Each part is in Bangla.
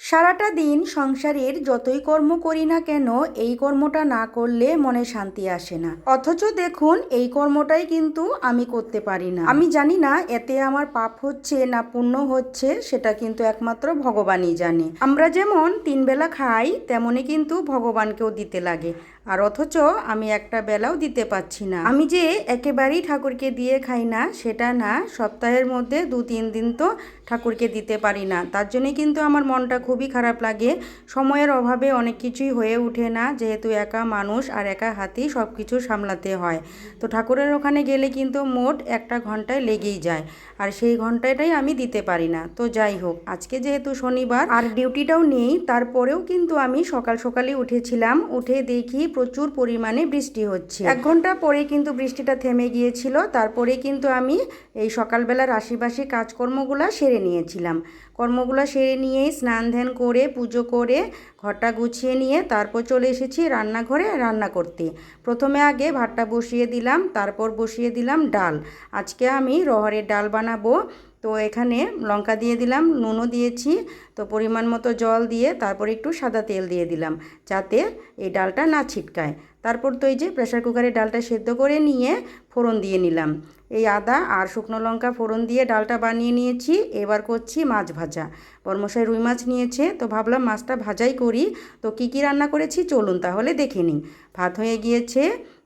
সারাটা দিন সংসারের যতই কর্ম করি না কেন এই কর্মটা না করলে মনে শান্তি আসে না। অথচ দেখুন এই কর্মটাই কিন্তু আমি করতে পারি না। আমি জানি না এতে আমার পাপ হচ্ছে না পুণ্য হচ্ছে, সেটা কিন্তু একমাত্র ভগবানই জানে। আমরা যেমন 3 বেলা খাই তেমনি কিন্তু ভগবানকেও দিতে লাগে, আর অথচ আমি একটা বেলাও দিতে পারছি না। আমি যে একেবারেই ঠাকুরকে দিয়ে খাই না সেটা না, সপ্তাহের মধ্যে 2-3 দিন তো ঠাকুরকে দিতে পারি না। তার জন্যই কিন্তু আমার মনটা খুবই খারাপ লাগে। সময়ের অভাবে অনেক কিছুই হয়ে ওঠে না, যেহেতু একা মানুষ আর একা হাতেই সব কিছু সামলাতে হয়। তো ঠাকুরের ওখানে গেলে কিন্তু মোট 1 ঘন্টায় লেগেই যায়, আর সেই ঘন্টাটাই আমি দিতে পারি না। তো যাই হোক, আজকে যেহেতু শনিবার আর ডিউটিটাও নেই, তারপরেও কিন্তু আমি সকাল সকালই উঠেছিলাম। উঠে দেখি প্রচুর পরিমাণে বৃষ্টি হচ্ছে। 1 ঘন্টা পরে কিন্তু বৃষ্টিটা থেমে গিয়েছিল। তারপরে কিন্তু আমি এই সকালবেলার আশিবাসী কাজকর্মগুলো সেরে নিয়েছিলাম। কর্মগুলো সেরে নিয়েই স্নান ধ্যান করে পুজো করে ঘরটা গুছিয়ে নিয়ে তারপর চলে এসেছি রান্নাঘরে রান্না করতে। প্রথমে আগে ভাতটা বসিয়ে দিলাম, তারপর বসিয়ে দিলাম ডাল। আজকে আমি রহড়ের ডাল বানাবো। তো এখানে লঙ্কা দিয়ে দিলাম, নুনও দিয়েছি। তো পরিমাণ মতো জল দিয়ে তারপর একটু সাদা তেল দিয়ে দিলাম, যাতে এই ডালটা না ছিটকায়। তারপর তো এই যে প্রেসার কুকারে ডালটা সেদ্ধ করে নিয়ে ফোড়ন দিয়ে নিলাম। এই আদা আর শুকনো লঙ্কা ফোড়ন দিয়ে ডালটা বানিয়ে নিয়েছি। এবার করছি মাছ ভাজা। বর্মশাই রুই মাছ নিয়েছে, তো ভাবলাম মাছটা ভাজাই করি। তো কী কী রান্না করেছি চলুন তাহলে দেখে নিই। ভাত হয়ে গিয়েছে,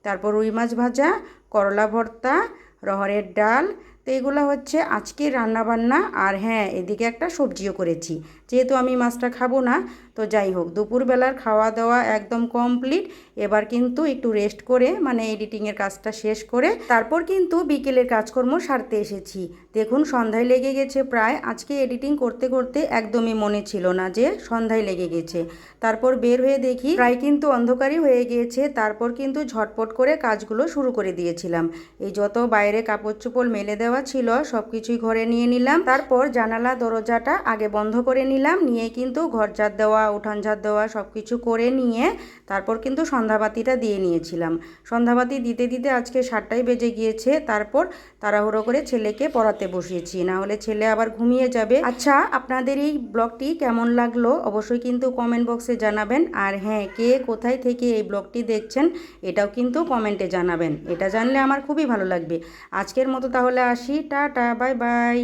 তারপর রুই মাছ ভাজা, করলা ভর্তা, রহড়ের ডাল। তো এগুলো হচ্ছে আজকের রান্নাবান্না। আর হ্যাঁ, এদিকে একটা সবজিও করেছি, যেহেতু আমি মাছটা খাবো না। তো যাই হোক, দুপুরবেলার খাওয়া দাওয়া একদম কমপ্লিট। এবার কিন্তু একটু রেস্ট করে, মানে এডিটিংয়ের কাজটা শেষ করে তারপর কিন্তু বিকেলের কাজকর্ম সারতে এসেছি। দেখুন সন্ধ্যায় লেগে গেছে প্রায়। আজকে এডিটিং করতে করতে একদমই মনে ছিল না যে সন্ধ্যায় লেগে গেছে। তারপর বের হয়ে দেখি প্রায় কিন্তু অন্ধকারই হয়ে গিয়েছে। তারপর কিন্তু ঝটপট করে কাজগুলো শুরু করে দিয়েছিলাম। এই যত বাইরে কাপড় চোপড় মেলে দেওয়া ছিল সব কিছুই ঘরে নিয়ে নিলাম। তারপর জানালা দরজাটা আগে বন্ধ করে নিলাম, নিয়ে কিন্তু ঘর ঝাড় দেওয়া, উঠান ঝাড় দেওয়া সব কিছু করে নিয়ে তারপর কিন্তু সন্ধ্যাবাতিটা দিয়ে নিয়েছিলাম। সন্ধ্যাবাতি দিতে দিতে আজকে 7টাই বেজে গিয়েছে। তারপর তাড়াহুড়ো করে ছেলেকে পড়াতে বসিয়েছি, না হলে ছেলে আবার ঘুমিয়ে যাবে। আচ্ছা, আপনাদের এই ব্লগটি কেমন লাগলো অবশ্যই কিন্তু কমেন্ট বক্সে জানাবেন। আর হ্যাঁ, কে কোথায় থেকে এই ব্লগটি দেখছেন এটাও কিন্তু কমেন্টে জানাবেন। এটা জানলে আমার খুবই ভালো লাগবে। আজকের মতো তাহলে আসি, টাটা, বাই বাই।